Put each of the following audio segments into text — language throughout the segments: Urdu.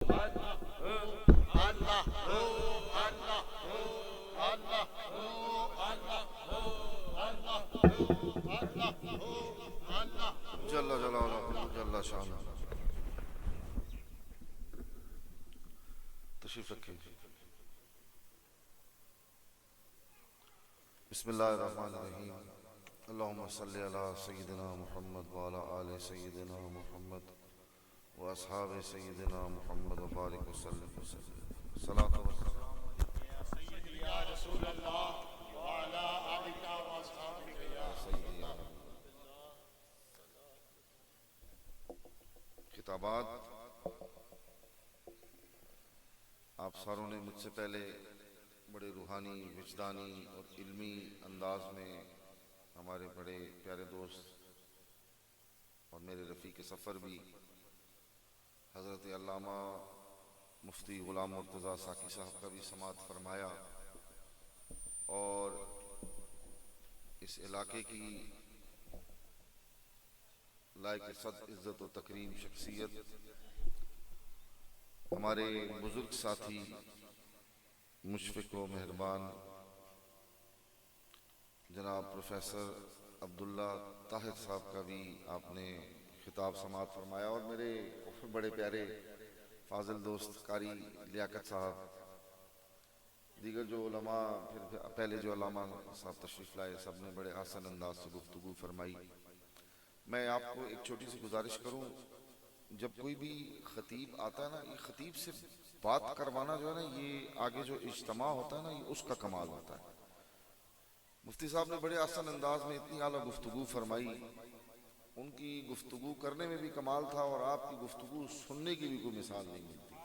جل جلالہ جل شانہ. تشریف رکھیں. بسم اللہ الرحمن الرحیم. اللہم صلی علی سیدنا محمد وعلی آل سیدنا محمد واصحاب سیدنا محمد وبارک وسلم. صلاۃ و سلام یا سیدی یا رسول اللہ وعلی آلک واصحابک یا سیدی. خطابات آپ ساروں نے مجھ سے پہلے بڑے روحانی، وجدانی اور علمی انداز میں ہمارے بڑے پیارے دوست اور میرے رفیق سفر بھی حضرت علامہ مفتی غلام مرتضیٰ ساکی صاحب کا بھی سماعت فرمایا، اور اس علاقے کی لائق صد عزت و تکریم شخصیت ہمارے بزرگ ساتھی مشفق و مہربان جناب پروفیسر عبداللہ طاہر صاحب کا بھی آپ نے خطاب سماعت فرمایا، اور میرے بڑے پیارے فاضل دوست قاری لیاقت صاحب، دیگر جو علماء پھر پہلے جو علامہ صاحب تشریف لائے، سب نے بڑے آسان انداز سے گفتگو فرمائی. میں آپ کو ایک چھوٹی سی گزارش کروں، جب کوئی بھی خطیب آتا ہے نا، یہ خطیب سے بات کروانا جو ہے نا، یہ آگے جو اجتماع ہوتا ہے نا، یہ اس کا کمال ہوتا ہے. مفتی صاحب نے بڑے آسان انداز میں اتنی اعلیٰ گفتگو فرمائی، ان کی گفتگو کرنے میں بھی کمال تھا اور آپ کی گفتگو سننے کی بھی کوئی مثال نہیں ملتی.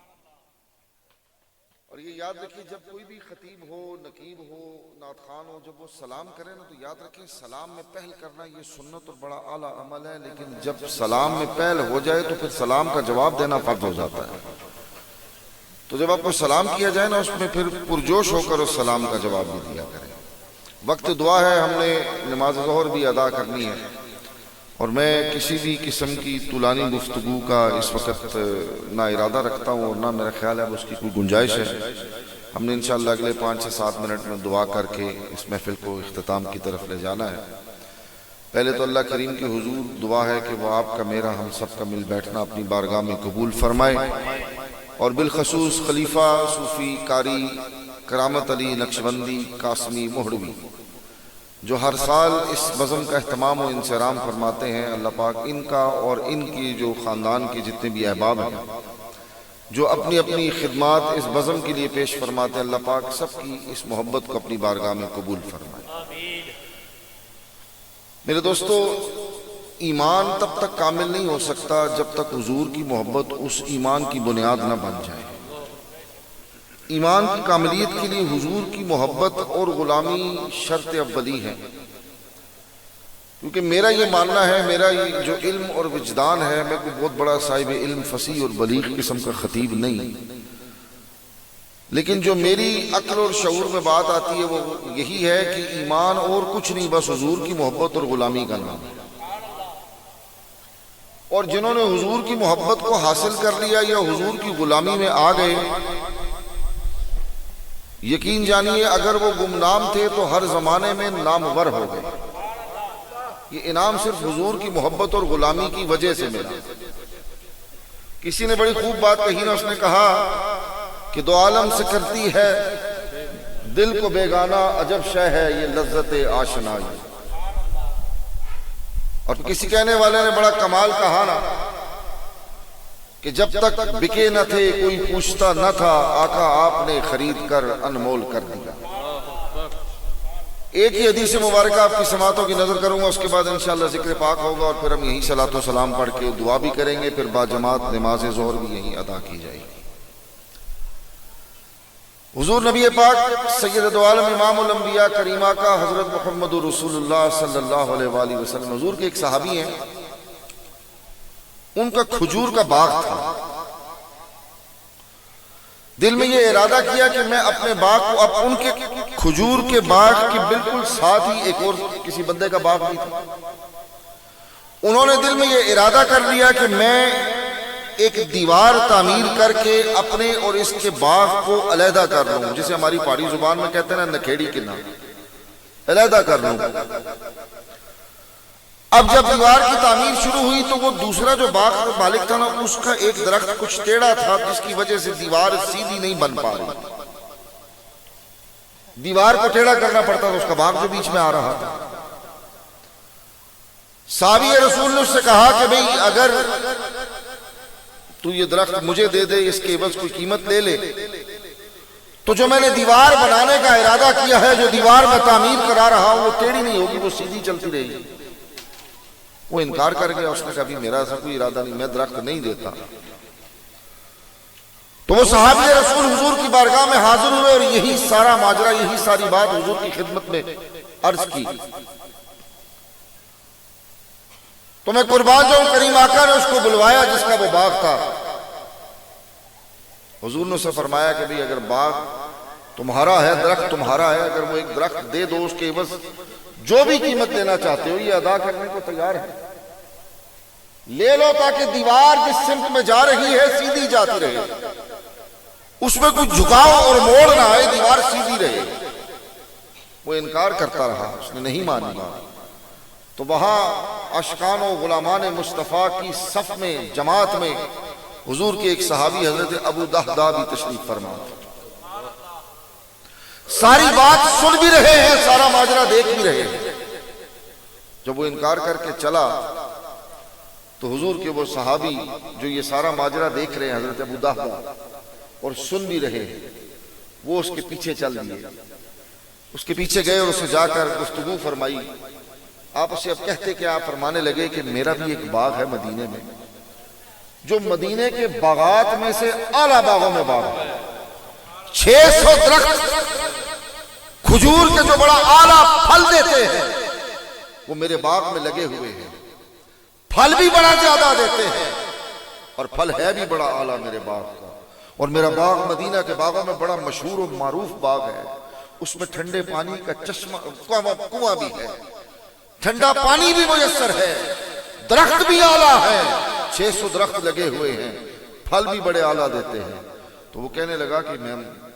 اور یہ یاد رکھیے، جب کوئی بھی خطیب ہو، نقیب ہو، نعت خوان ہو، جب وہ سلام کرے نا، تو یاد رکھیں سلام میں پہل کرنا یہ سنت اور بڑا اعلیٰ عمل ہے، لیکن جب سلام میں پہل ہو جائے تو پھر سلام کا جواب دینا فرض ہو جاتا ہے. تو جب آپ کو سلام کیا جائے نا، اس میں پھر پرجوش ہو کر اس سلام کا جواب بھی دیا کریں. وقت دعا ہے، ہم نے نماز ظہر بھی ادا کرنی ہے، اور میں کسی بھی قسم کی طولانی گفتگو کا اس وقت نہ ارادہ رکھتا ہوں اور نہ میرا خیال ہے اس کی کوئی گنجائش ہے. ہم نے انشاءاللہ اگلے 5 سے 7 منٹ میں دعا کر کے اس محفل کو اختتام کی طرف لے جانا ہے. پہلے تو اللہ کریم کی حضور دعا ہے کہ وہ آپ کا، میرا، ہم سب کا مل بیٹھنا اپنی بارگاہ میں قبول فرمائے، اور بالخصوص خلیفہ صوفی قاری کرامت علی نقشبندی قاسمی مہروی جو ہر سال اس بزم کا اہتمام و انصرام فرماتے ہیں، اللہ پاک ان کا اور ان کی جو خاندان کے جتنے بھی احباب ہیں جو اپنی اپنی خدمات اس بزم کے لیے پیش فرماتے ہیں، اللہ پاک سب کی اس محبت کو اپنی بارگاہ میں قبول فرمائے. میرے دوستو، ایمان تب تک کامل نہیں ہو سکتا جب تک حضور کی محبت اس ایمان کی بنیاد نہ بن جائے. ایمان کی کاملیت کے لیے حضور کی محبت اور غلامی شرط اولی ہے، کیونکہ میرا یہ ماننا ہے، میرا یہ جو علم اور وجدان ہے، میں کوئی بہت بڑا صاحب علم فصیح اور بلیغ قسم کا خطیب نہیں، لیکن جو میری عقل اور شعور میں بات آتی ہے وہ یہی ہے کہ ایمان اور کچھ نہیں، بس حضور کی محبت اور غلامی کا نام ہے. اور جنہوں نے حضور کی محبت کو حاصل کر لیا یا حضور کی غلامی میں آ گئے، یقین جانیے اگر وہ گمنام تھے تو ہر زمانے میں نامور ہو گئے. یہ انعام صرف حضور کی محبت اور غلامی کی وجہ سے ملا. کسی نے بڑی خوب بات کہی نا، اس نے کہا کہ دو عالم سے کرتی ہے دل کو بیگانہ، عجب شے ہے یہ لذت آشنائی. اور کسی کہنے والے نے بڑا کمال کہا نا کہ جب تک بکے نہ تھے کوئی پوچھتا نہ تھا، آقا آپ نے خرید کر انمول کر دیا. ایک ہی حدیث مبارکہ آپ کی سماعتوں کی نظر کروں گا، اس کے بعد انشاءاللہ ذکر پاک ہوگا، اور پھر ہم یہی صلاۃ و سلام پڑھ کے دعا بھی کریں گے، پھر با جماعت نماز ظہر بھی یہی ادا کی جائے گی. حضور نبی پاک سید دو عالم امام الانبیاء کریمہ کا حضرت محمد رسول اللہ صلی اللہ علیہ وآلہ وسلم، حضور کے ایک صحابی ہیں، ان کا کھجور کا باغ تھا. دل میں یہ ارادہ کیا کہ میں اپنے باغ کو، اب ان کے کھجور کے باغ کے بالکل ساتھ ہی ایک اور کسی بندے کا باغ بھی تھا. انہوں نے دل میں یہ ارادہ کر لیا کہ میں ایک دیوار تعمیر کر کے اپنے اور اس کے باغ کو علیحدہ کر لوں، جسے ہماری پہاڑی زبان میں کہتے ہیں نا نکھیڑی کے نام، علیحدہ کر لوں۔ اب جب دیوار کی تعمیر شروع ہوئی تو وہ دوسرا جو باغ کا مالک تھا نا، اس کا ایک درخت کچھ ٹیڑھا تھا، جس کی وجہ سے دیوار سیدھی نہیں بن پا رہی، دیوار کو ٹیڑھا کرنا پڑتا تھا، اس کا باغ جو بیچ میں آ رہا تھا۔ صحابی رسول نے اس سے کہا کہ بھئی اگر تو یہ درخت مجھے دے دے، اس کے عوض کوئی قیمت لے لے، تو جو میں نے دیوار بنانے کا ارادہ کیا ہے، جو دیوار میں تعمیر کرا رہا ہوں، وہ ٹیڑھی نہیں ہوگی، وہ سیدھی چلتی رہے گی۔ وہ انکار کر گیا، اس نے کہا بھی میرا ایسا کوئی ارادہ نہیں، میں درخت نہیں دیتا۔ تو وہ صحابی رسول حضور کی بارگاہ میں حاضر ہوئے اور یہی سارا ماجرا، یہی ساری بات حضور کی خدمت میں عرض کی۔ تو میں قربان جاؤں، کریم آقا نے اس کو بلوایا جس کا وہ باغ تھا۔ حضور نے اسے فرمایا کہ بھئی اگر باغ تمہارا ہے، درخت تمہارا ہے، اگر وہ ایک درخت دے دو، اس کے عوض جو بھی قیمت لینا چاہتے ہو، یہ ادا کرنے کو تیار ہے، لے لو، تاکہ دیوار جس سمت میں جا رہی ہے سیدھی جاتی رہے، اس میں کوئی جھکاؤ اور موڑ نہ آئے، دیوار سیدھی رہے۔ وہ انکار کرتا رہا، اس نے نہیں مانی بات۔ تو وہاں عاشقان و غلامان مصطفیٰ کی صف میں، جماعت میں، حضور کے ایک صحابی حضرت ابو دہدہ بھی تشریف فرما تھے۔ ساری بات سن بھی رہے ہیں، سارا ماجرا دیکھ بھی رہے ہیں۔ جب وہ انکار کر کے چلا تو حضور کے وہ صحابی جو یہ سارا ماجرا دیکھ رہے ہیں، حضرت ابو دہدہ، اور سن بھی رہے ہیں، وہ اس کے پیچھے چل دیے، اس کے پیچھے گئے اور اسے جا کر گفتگو فرمائی۔ آپ اسے اب کہتے کہ آپ فرمانے لگے کہ میرا بھی ایک باغ ہے مدینے میں، جو مدینے کے باغات میں سے اعلیٰ باغوں میں باغ ہے، 600 درخت کھجور کے جو بڑا اعلیٰ پھل دیتے ہیں، وہ میرے باغ میں لگے ہوئے ہیں، پھل بھی بڑا زیادہ دیتے ہیں، اور پھل ہے بھی بڑا اعلیٰ میرے باغ کا۔ اور میرا باغ مدینہ کے باغوں میں بڑا مشہور و معروف باغ ہے، اس میں ٹھنڈے پانی کا چشمہ کنواں بھی ہے، ٹھنڈا پانی بھی میسر ہے، درخت بھی اعلیٰ ہے، 600 درخت لگے ہوئے ہیں، پھل بھی بڑے اعلیٰ دیتے ہیں۔ تو وہ کہنے لگا کہ میں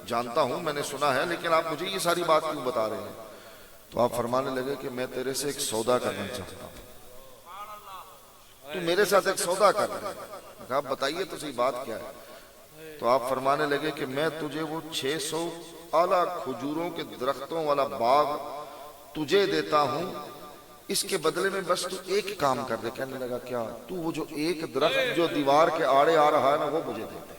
جانتا ہوں، میں نے سنا ہے، لیکن آپ مجھے یہ ساری بات کیوں بتا رہے ہیں؟ تو آپ فرمانے لگے کہ میں تیرے سے ایک سودا کرنا چاہتا ہوں، تو میرے ساتھ ایک سودا کر رہا ہے۔ کہا بتائیے تو صحیح بات کیا ہے؟ تو آپ فرمانے لگے کہ میں تجھے وہ 600 اعلیٰ کھجوروں کے درختوں والا باغ تجھے دیتا ہوں، اس کے بدلے میں بس تو ایک کام کر دے۔ کہنے لگا کیا؟ تو وہ جو ایک درخت جو دیوار کے آڑے آ رہا ہے نا، وہ مجھے دے دے۔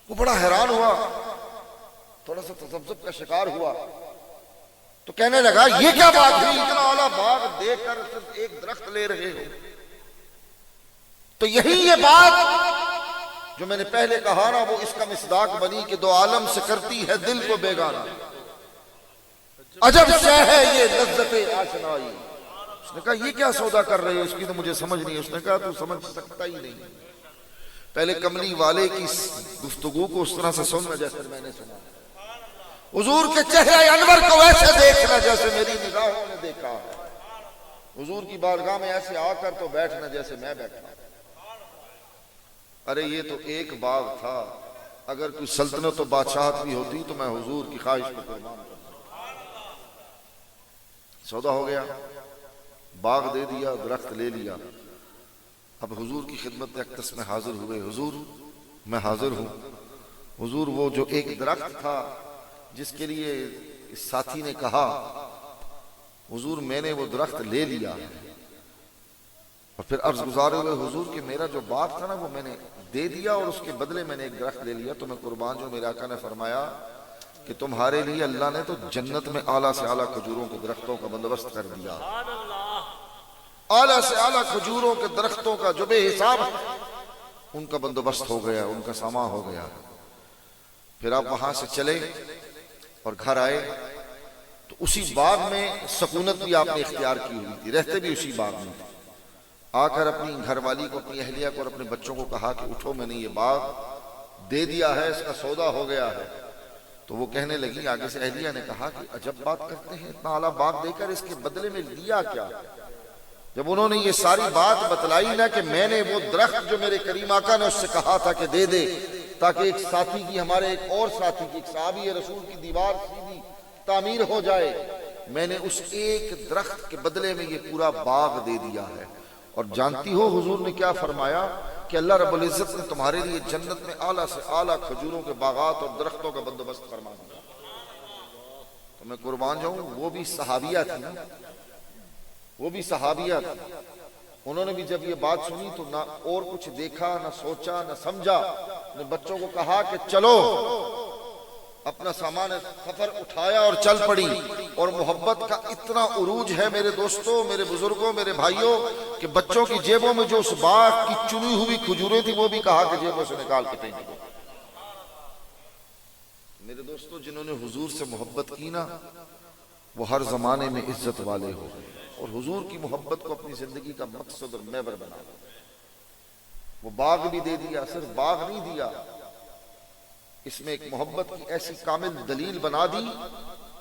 وہ بڑا حیران ہوا، تھوڑا سا تذبذب کا شکار ہوا، تو کہنے لگا یہ کیا بات ہوئی، اتنا اعلیٰ باغ دے کر صرف ایک درخت لے رہے ہو؟ تو یہی یہ بات جو میں نے پہلے کہا نا، وہ اس کا مصداق بنی کہ دو عالم سے کرتی ہے دل کو بیگانہ، عجب شے ہے یہ لذت آشنائی۔ اس نے کہا یہ کیا سودا کر رہے ہو، اس کی تو مجھے سمجھ نہیں۔ اس نے کہا تو سمجھ سکتا ہی نہیں، پہلے کملی والے کی گفتگو کو اس طرح سے سننا جیسے میں نے سنا، حضور کے چہرے انور کو ایسے دیکھنا جیسے میری نگاہوں نے دیکھا ہے، حضور کی بارگاہ میں ایسے آ کر تو بیٹھنا جیسے میں بیٹھا۔ ارے یہ تو ایک باغ تھا، اگر کوئی سلطنت و بادشاہت بھی ہوتی تو میں حضور کی خواہش کو قربان کرتا۔ سودا ہو گیا، باغ دے دیا، درخت لے لیا۔ اب حضور کی خدمت اقدس میں حاضر ہوئے، حضور میں حاضر ہوں۔ حضور وہ جو ایک درخت تھا جس کے لیے اس ساتھی نے کہا، حضور میں نے وہ درخت لے لیا، اور پھر عرض گزار ہوئے حضور کہ میرا جو باغ تھا نا وہ میں نے دے دیا، اور اس کے بدلے میں نے ایک درخت لے لیا۔ تو میں قربان جو میرے آقا نے فرمایا کہ تمہارے لیے اللہ نے تو جنت میں اعلیٰ سے اعلیٰ کھجوروں کے درختوں کا بندوبست کر دیا، اعلیٰ سے اعلیٰ کھجوروں کے درختوں کا جو بے حساب ان کا بندوبست ہو گیا، ان کا سامان ہو گیا۔ پھر آپ وہاں سے چلے اور گھر آئے تو اسی باغ میں سکونت بھی آپ نے اختیار کی ہوئی تھی، رہتے بھی اسی باغ میں تھے۔ آ کر اپنی گھر والی کو، اپنی اہلیہ کو اور اپنے بچوں کو کہا کہ اٹھو، میں نے یہ باغ دے دیا ہے، اس کا سودا ہو گیا ہے۔ تو وہ کہنے لگی، آگے سے اہلیہ نے کہا کہ عجب بات کرتے ہیں، اتنا اعلیٰ باغ دے کر اس کے بدلے میں لیا کیا؟ جب انہوں نے یہ ساری بات بتلائی نا کہ میں نے وہ درخت جو میرے کریم آقا نے اس سے کہا تھا کہ دے دے تاکہ ایک ساتھی کی ہمارے ایک اور ساتھی کی ایک صحابی رسول کی دیوار سیدھی تعمیر ہو جائے، میں نے اس ایک درخت کے بدلے میں یہ پورا باغ دے دیا ہے۔ اور جانتی ہو حضور نے کیا فرمایا کہ اللہ رب العزت نے تمہارے لیے جنت میں اعلیٰ سے اعلیٰ کھجوروں کے باغات اور درختوں کا بندوبست فرما دیا۔ تو میں قربان جاؤں، وہ بھی صحابیہ تھی نا، وہ بھی صحابیہ تھی۔ انہوں نے بھی جب یہ بات سنی تو نہ اور کچھ دیکھا، نہ سوچا، نہ سمجھا، نے بچوں کو کہا کہ چلو، اپنا سامان سفر اٹھایا اور چل پڑی۔ اور محبت کا اتنا عروج ہے میرے دوستوں، میرے بزرگوں، میرے بھائیوں، کہ بچوں کی جیبوں میں جو اس باغ کی چنی ہوئی کھجوریں تھی وہ بھی کہا کہ جیبوں سے نکال کے پھینک دو۔ میرے دوستوں، جنہوں نے حضور سے محبت کی نا وہ ہر زمانے میں عزت والے ہو گئے، اور حضور کی محبت کو اپنی زندگی کا مقصد اور محور بنا دیا۔ وہ باغ بھی دے دیا، صرف باغ نہیں دیا، اس میں ایک محبت کی ایسی کامل دلیل بنا دی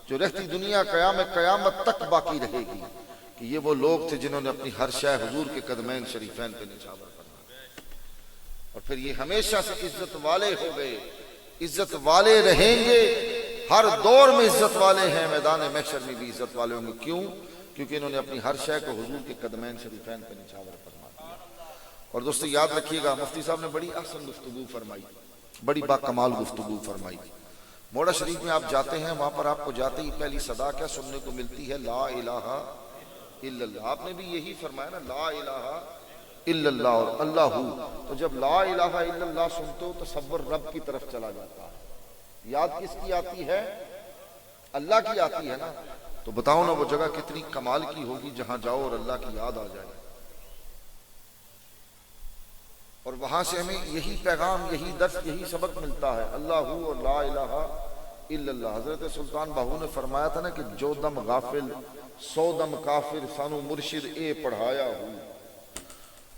جو رہتی دنیا قیامت تک باقی رہے گی، کہ یہ وہ لوگ تھے جنہوں نے اپنی ہر شے حضور کے قدمین شریفین پہ نچھاور کرنا، اور پھر یہ ہمیشہ سے عزت والے ہو گئے، عزت والے رہیں گے، ہر دور میں عزت والے ہیں، میدان محشر میں بھی عزت والے ہوں گے۔ کیوں؟ کیونکہ انہوں نے اپنی ہر شے کو حضور کے قدمین شریفین پہ نچھاور فرما دیا۔ اور دوستو یاد رکھیے گا، مفتی صاحب نے بڑی احسن گفتگو فرمائی، بڑی با کمال گفتگو فرمائی۔ موڑا شریف میں آپ جاتے ہیں، وہاں پر آپ کو جاتے ہی پہلی صدا کیا سننے کو ملتی ہے؟ لا الہ الا اللہ۔ آپ نے بھی یہی فرمایا نا، لا الہ الا اللہ اور اللہ ہو۔ تو جب لا الہ الا اللہ سنتے ہو تصور رب کی طرف چلا جاتا ہے، یاد کس کی آتی ہے؟ اللہ کی آتی ہے نا۔ تو بتاؤ نا وہ جگہ کتنی کمال کی ہوگی جہاں جاؤ اور اللہ کی یاد آ جائے۔ اور وہاں سے ہمیں یہی پیغام، یہی درس، یہی سبق ملتا ہے، اللہ ہو اور لا الہ الا اللہ۔ حضرت سلطان باہو نے فرمایا تھا نا کہ جو دم غافل سو دم کافر، سانو مرشد اے پڑھایا ہو۔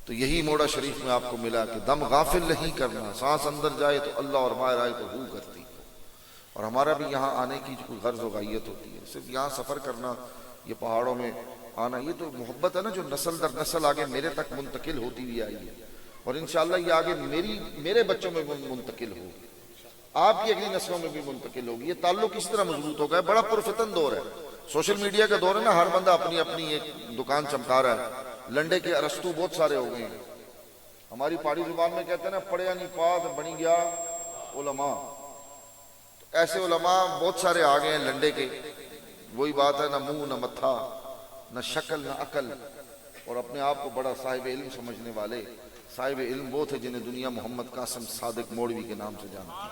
تو یہی موڑا شریف میں آپ کو ملا کہ دم غافل نہیں کرنا، سانس اندر جائے تو اللہ اور باہر آئے تو ہو کرتی۔ اور ہمارا بھی یہاں آنے کی کوئی غرض و غائیت ہوتی ہے، صرف یہاں سفر کرنا، یہ پہاڑوں میں آنا، یہ تو محبت ہے نا جو نسل در نسل آگے میرے تک منتقل ہوتی ہوئی آئی ہے، اور انشاءاللہ یہ آگے میرے بچوں میں منتقل ہوگی، آپ کی اگلی نسلوں میں بھی منتقل ہوگی۔ یہ تعلق اس طرح مضبوط ہوگا۔ بڑا پرفتن دور ہے، سوشل میڈیا کا دور ہے نا، ہر بندہ اپنی اپنی ایک دکان چمکا رہا ہے، لنڈے کے ارسطو بہت سارے ہو گئے ہیں۔ ہماری پہاڑی زبان میں کہتے ہیں نا، پڑھیا نہیں پات بنی گیا علماء۔ ایسے علماء بہت سارے آ گئے ہیں لنڈے کے، وہی بات ہے، نہ منہ نہ متھا، نہ شکل نہ عقل، اور اپنے آپ کو بڑا صاحب علم سمجھنے والے۔ صاحب علم وہ تھے جنہیں دنیا محمد قاسم صادق موڑوی کے نام سے جانتی۔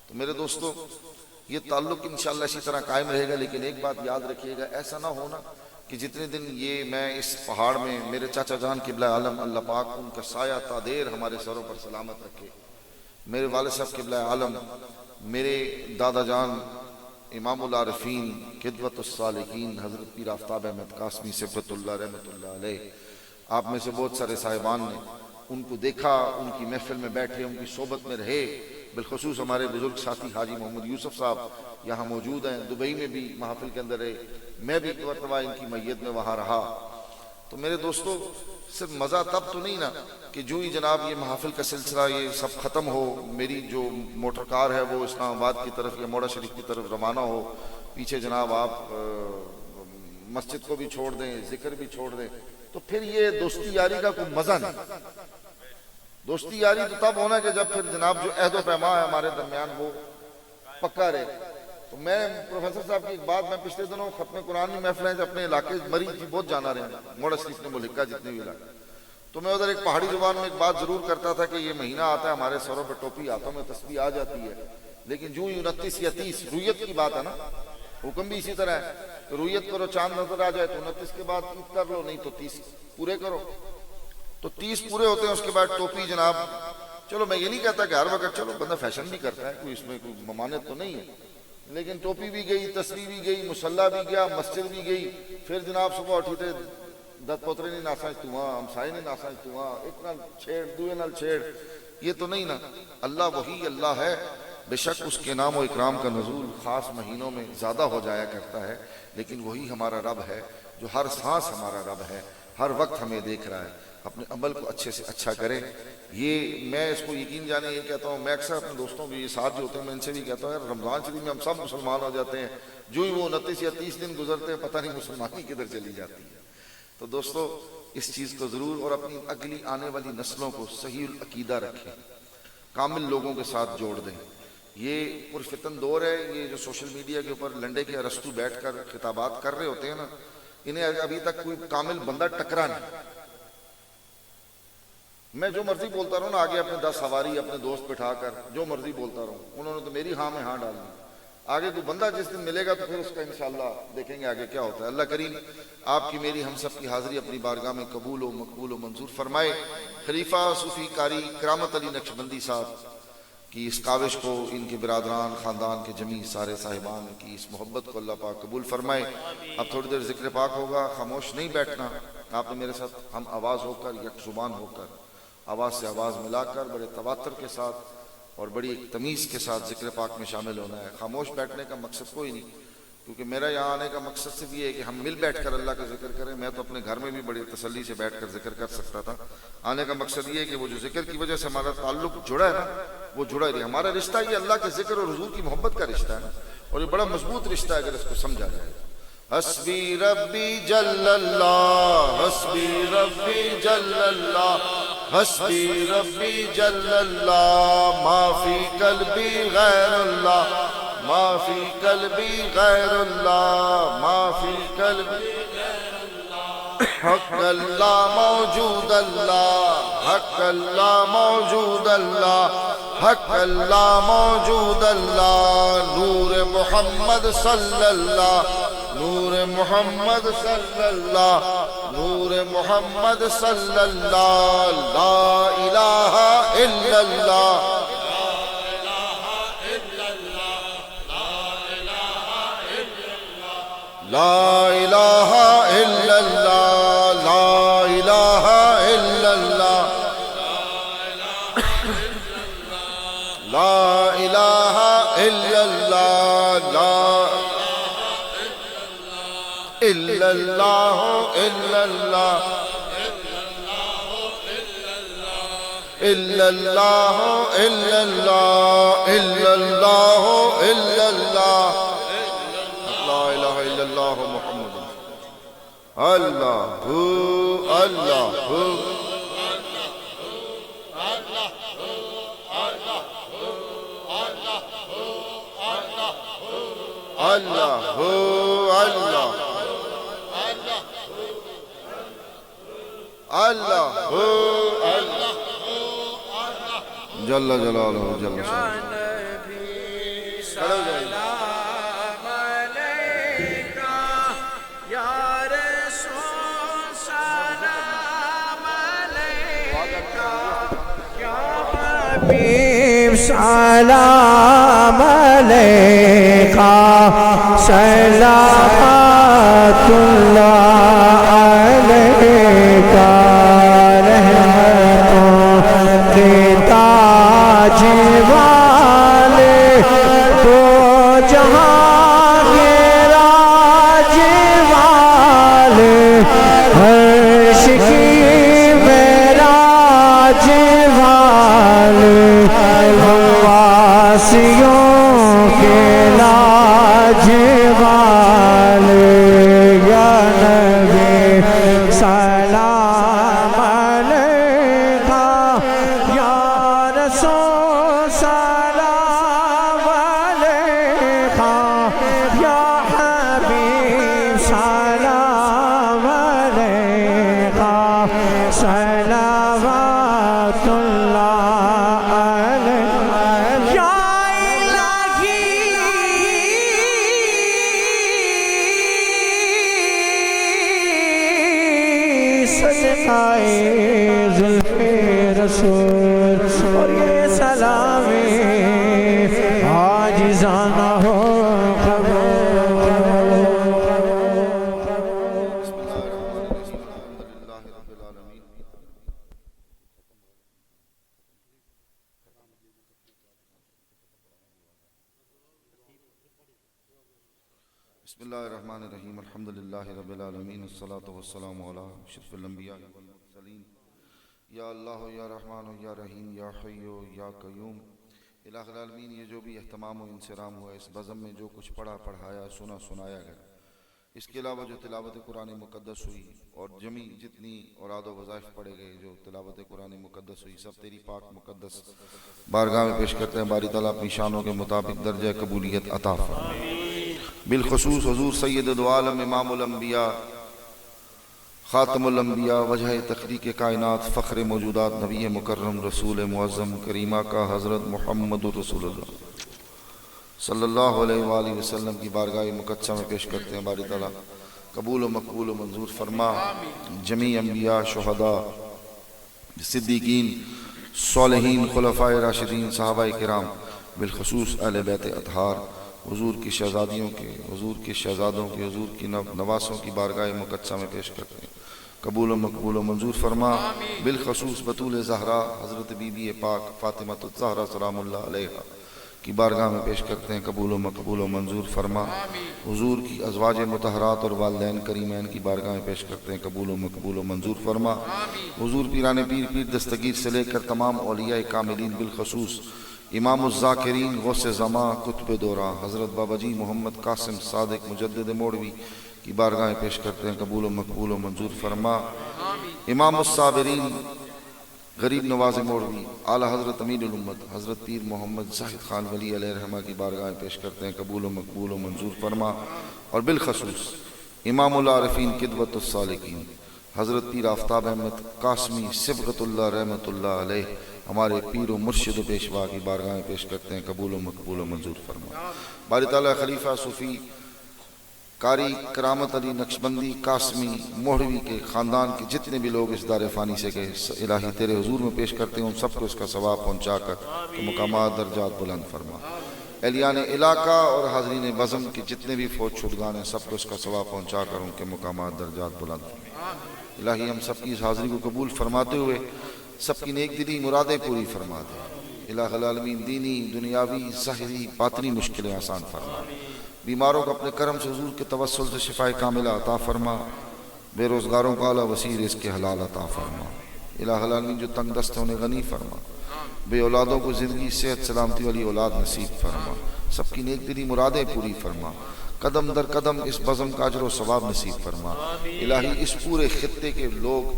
تو میرے دوستو، یہ تعلق انشاءاللہ اسی طرح قائم رہے گا، لیکن ایک بات یاد رکھیے گا، ایسا نہ ہونا کہ جتنے دن یہ میں اس پہاڑ میں، میرے چاچا جان قبلہ عالم اللہ پاک ان کا سایہ تا دیر ہمارے سروں پر سلامت رکھے، میرے والد صاحب قبلہ عالم، میرے دادا جان امام العارفین قدوۃ الصالحین حضرت پیر آفتاب احمد قاسمی صفت اللہ رحمۃ اللہ علیہ، آپ میں سے بہت سارے صاحبان نے ان کو دیکھا، ان کی محفل میں بیٹھے، ان کی صحبت میں رہے، بالخصوص ہمارے بزرگ ساتھی حاجی محمد یوسف صاحب یہاں موجود ہیں، دبئی میں بھی محفل کے اندر رہے، میں بھی ایک مرتبہ ان کی میت میں وہاں رہا۔ تو میرے دوستو، صرف مزہ تب تو نہیں نا کہ جو ہی جناب یہ محافل کا سلسلہ یہ سب ختم ہو، میری جو موٹر کار ہے وہ اسلام آباد کی طرف یا موڑا شریف کی طرف روانہ ہو، پیچھے جناب آپ مسجد کو بھی چھوڑ دیں، ذکر بھی چھوڑ دیں، تو پھر یہ دوستی یاری کا کوئی مزہ نہیں۔ دوستی یاری تو تب ہونا کہ جب پھر جناب جو عہد و پیمان ہے ہمارے درمیان وہ پکا رہے۔ تو میں پروفیسر صاحب کی ایک بات، میں پچھلے دنوں ختم قرآن میں محفلیں اپنے علاقے مریض کی بہت جانا رہے ہیں، موڑا شریف نے ملکہ جتنے بھی علاقے، تو میں ادھر ایک پہاڑی زبان میں ایک بات ضرور کرتا تھا کہ یہ مہینہ آتا ہے ہمارے سروں پہ ٹوپی، ہاتھوں میں تسبیح آ جاتی ہے، لیکن جو 29 یا 30 رویت کی بات ہے نا، حکم بھی اسی طرح ہے کہ رویت کرو، چاند نظر آ جائے تو 29 کے بعد عید کر لو، نہیں تو 30 پورے کرو۔ تو 30 پورے ہوتے ہیں، اس کے بعد ٹوپی جناب، چلو میں یہ نہیں کہتا کہ ہر وقت، چلو بندہ فیشن بھی کرتا ہے، کوئی اس میں کوئی ممانعت تو نہیں ہے، لیکن ٹوپی بھی گئی، تسبیح بھی گئی، مصلی بھی گیا، مسجد بھی گئی، پھر جناب صبح اٹھتے دت پوترے نے ناسا تواں، ہمسائے نے ناسا تواں، ایک نال چھیڑ دوئے نال چھیڑ، یہ تو نہیں نا۔ اللہ وہی اللہ ہے، بے شک اس کے نام و اکرام کا نزول خاص مہینوں میں زیادہ ہو جایا کرتا ہے، لیکن وہی ہمارا رب ہے جو ہر سانس ہمارا رب ہے، ہر وقت ہمیں دیکھ رہا ہے. اپنے عمل کو اچھے سے اچھا کریں. یہ میں اس کو یقین جانے یہ کہتا ہوں، میں اکثر اپنے دوستوں بھی یہ ساتھ جو ہوتے ہیں میں ان سے بھی کہتا ہوں، یار رمضان شریف میں ہم سب مسلمان ہو جاتے ہیں، جو ہی وہ 29 یا 30 دن گزرتے ہیں پتہ نہیں مسلمانی کدھر چلی جاتی ہے. تو دوستو اس چیز کو ضرور، اور اپنی اگلی آنے والی نسلوں کو صحیح العقیدہ رکھیں، کامل لوگوں کے ساتھ جوڑ دیں. یہ پرفتن دور ہے، یہ جو سوشل میڈیا کے اوپر لنڈے کے ارسطو بیٹھ کر خطابات کر رہے ہوتے ہیں نا، انہیں ابھی تک کوئی کامل بندہ ٹکرا نہیں. میں جو مرضی بولتا رہوں نا، آگے اپنے 10 سواری اپنے دوست بٹھا کر جو مرضی بولتا رہوں، انہوں نے تو میری ہاں میں ہاں ڈالنی. آگے کوئی بندہ جس دن ملے گا تو پھر اس کا انشاءاللہ دیکھیں گے آگے کیا ہوتا ہے. اللہ کریم آپ کی میری ہم سب کی حاضری اپنی بارگاہ میں قبول و مقبول و منظور فرمائے. خلیفہ صوفی قاری کرامت علی نقشبندی صاحب کی اس کاوش کو، ان کے برادران خاندان کے جمیع سارے صاحبان کی اس محبت کو اللہ پاک قبول فرمائے. اب تھوڑی دیر ذکر پاک ہوگا، خاموش نہیں بیٹھنا. آپ نے میرے ساتھ ہم آواز ہو کر، یک زبان ہو کر، آواز سے آواز ملا کر بڑے تواتر کے ساتھ اور بڑی تمیز کے ساتھ ذکر پاک میں شامل ہونا ہے. خاموش بیٹھنے کا مقصد کوئی نہیں، کیونکہ میرا یہاں آنے کا مقصد صرف یہ ہے کہ ہم مل بیٹھ کر اللہ کا ذکر کریں. میں تو اپنے گھر میں بھی بڑی تسلی سے بیٹھ کر ذکر کر سکتا تھا. آنے کا مقصد یہ ہے کہ وہ جو ذکر کی وجہ سے ہمارا تعلق جڑا ہے نا، وہ جڑا ہی رہے. ہمارا رشتہ یہ اللہ کے ذکر اور حضور کی محبت کا رشتہ ہے نا، اور یہ بڑا مضبوط رشتہ ہے اگر اس کو سمجھا جائے. حسبی ربی جل اللہ، حسبی ربی جل اللہ، حسبی ربی جل اللہ، ما فی قلبی غیر اللہ، ما فی قلبی غیر اللہ، ما فی قلبی حق اللہ موجود اللہ، حق اللہ موجود اللہ، حق اللہ موجود اللہ. نور محمد صلی اللہ، نور محمد صلی اللہ، نور محمد صلی اللہ. لا الہ الا اللہ، لا الہ الا اللہ، لا الہ الا اللہ، لا الہ الا اللہ، لا الا اللہ، الا اللہ، الا اللہ، الا اللہ، الا اللہ، الا اللہ، لا الہ الا اللہ محمد اللہ اللہ اللہ اللہ اللہ جل جلالہ جل شانہ. سلام علیکہ صلوات اللہ علیکہ رحمتوں کے تاج والے دو جہاں کے راج والے عرش کی معراج والے واسیوں کے لاج والے یا نبی سلام علیکہ یا رسول سلام علیکہ یا حبیب سلام علیکہ صلوات اللہ علیکہ یا الہی صدقائے زلف رسول. اور یہ سلام عاجزانہ ہو بسم اللہ الرحمن الرحیم الحمد للہ رب العالمین الصلاۃ والسلام علی اشرف الانبیاء والمرسلین یا اللہ یا رحمان یا رحیم یا حی یا قیوم الہ العالمین. یہ جو بھی اہتمام و انصرام ہوا اس بزم میں جو کچھ پڑھا پڑھایا سنا سنایا گیا، اس کے علاوہ جو تلاوت قرآن مقدس ہوئی اور جمی جتنی اوراد و وظائف پڑھے گئے جو تلاوت قرآن مقدس ہوئی، سب تیری پاک مقدس بارگاہ میں پیش کرتے ہیں. باری تعالیٰ اپنی شانوں کے مطابق درجہ قبولیت عطا فرمائے. بالخصوص حضور سید دو عالم امام الانبیاء خاتم الانبیاء وجہ تخلیق کائنات فخر موجودات نبی مکرم رسول معظم کریمہ کا حضرت محمد رسول اللہ صلی اللہ علیہ وآلہ وسلم کی بارگاہ مقدسہ میں پیش کرتے ہیں. باری تعالیٰ قبول و مقبول و منظور فرما. جمیع انبیاء، شہداء، صدیقین، صالحین، خلفائے راشدین، صحابہ کرام، بالخصوص اہل بیت اطہار، حضور کی شہزادیوں کے، حضور کے شہزادوں کے، حضور کی نواسوں کی بارگاہ مقدسہ میں پیش کرتے ہیں. قبول و مقبول و منظور فرما. بالخصوص بطول زہرا حضرت بی بی پاک فاطمۃ الزہرا سلام اللہ علیہا کی بارگاہ میں پیش کرتے ہیں. قبول و مقبول و منظور فرما. حضور کی ازواج مطہرات اور والدین کریمین کی بارگاہ میں پیش کرتے ہیں. قبول و مقبول و منظور فرما. حضور پیران پیر دستگیر سے لے کر تمام اولیاء کاملین، بالخصوص امام الذاکرین غوث زماں قطب دورہ حضرت بابا جی محمد قاسم صادق مجدد موڑوی کی بارگاہ میں پیش کرتے ہیں. قبول و مقبول و منظور فرما. امام الصابرین غریب نواز موڑوی اعلیٰ حضرت امیر الامت حضرت پیر محمد زاہد خان ولی علیہ رحمہ کی بارگاہ میں پیش کرتے ہیں. قبول و مقبول و منظور فرما. اور بالخصوص امام العارفین قدوۃ السالکین حضرت پیر آفتاب احمد قاسمی صبغۃ اللہ رحمۃ اللہ علیہ ہمارے پیر و مرشد و پیشوا کی بارگاہ میں پیش کرتے ہیں. قبول و مقبول و منظور فرما. باری تعالیٰ خلیفہ صوفی قاری کرامت علی نقشبندی قاسمی موڑوی کے خاندان کے جتنے بھی لوگ اس دار فانی سے گئے، الہی تیرے حضور میں پیش کرتے ہیں. ان سب کو اس کا ثواب پہنچا کر تو مقامات درجات بلند فرما. اہلیان علاقہ اور حاضرین بزم کے جتنے بھی فوت شدگان ہیں سب کو اس کا ثواب پہنچا کر ان کے مقامات درجات بلند فرما. الہی ہم سب کی اس حاضری کو قبول فرماتے ہوئے سب کی نیک دلی مرادیں پوری فرما دے. الہ العالمین دینی، دنیاوی، ظاہری، باطنی مشکلیں آسان فرما. بیماروں کو اپنے کرم سے حضور کے توسل سے شفائے کاملہ عطا فرما. بے روزگاروں کو اعلیٰ وسیع رزق حلال عطا فرما. الہ العالمین جو تنگ دست ہیں انہیں غنی فرما. بے اولادوں کو زندگی، صحت، سلامتی والی اولاد نصیب فرما. سب کی نیک دلی مرادیں پوری فرما. قدم در قدم اس بزم کا اجر و ثواب نصیب فرما. الہی اس پورے خطے کے لوگ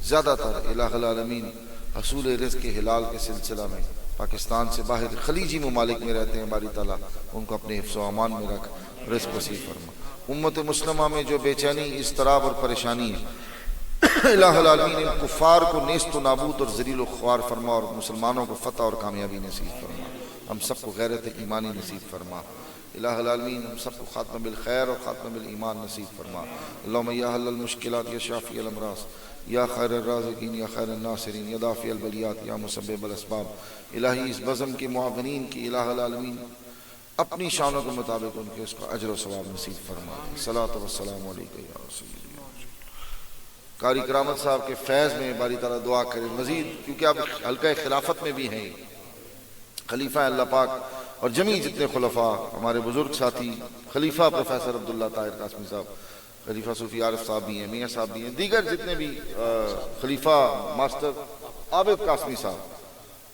زیادہ تر الہ العالمین حصول رزق حلال کے سلسلہ میں پاکستان سے باہر خلیجی ممالک میں رہتے ہیں. باری تعالیٰ ان کو اپنے حفظ و امان میں رکھ رزق وسیع فرما. امت مسلمہ میں جو بے چینی، اضطراب اور پریشانی ہے، الہ العالمین ان کفار کو نیست و نابود اور ذلیل و خوار فرما اور مسلمانوں کو فتح اور کامیابی نصیب فرما. ہم سب کو غیرت ایمانی نصیب فرما. الہ العالمین ہم سب کو خاتمہ بالخیر اور خاتمہ بالایمان نصیب فرما. اللہم یا حل المشکلات یا شافی الامراض یا خیر الرازقین یا خیر الناصرین یا دافع البلیات یا مسبب الاسباب. الہی اس بزم کے معاونین کی الہ العالمین اپنی شانوں کے مطابق ان کے اس کا اجر و ثواب نصیب فرما. صلاۃ والسلام علیکہ یا رسول اللہ. قاری کرامت صاحب کے فیض میں باری تعالیٰ دعا کرے مزید، کیونکہ آپ حلقہ خلافت میں بھی ہیں. خلیفہ اللہ پاک اور جمیع جتنے خلفاء ہمارے بزرگ ساتھی، خلیفہ پروفیسر عبداللہ طاہر قاسمی صاحب، خلیفہ صوفی عارف صاحب بھی ہیں، میاں صاحب بھی ہیں، دیگر جتنے بھی خلیفہ ماسٹر عابد قاسمی صاحب،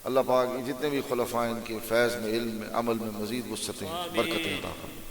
اللہ پاک جتنے بھی خلفاء ان کے فیض میں، علم میں، عمل میں مزید وسعتیں برکتیں عطا فرمائے.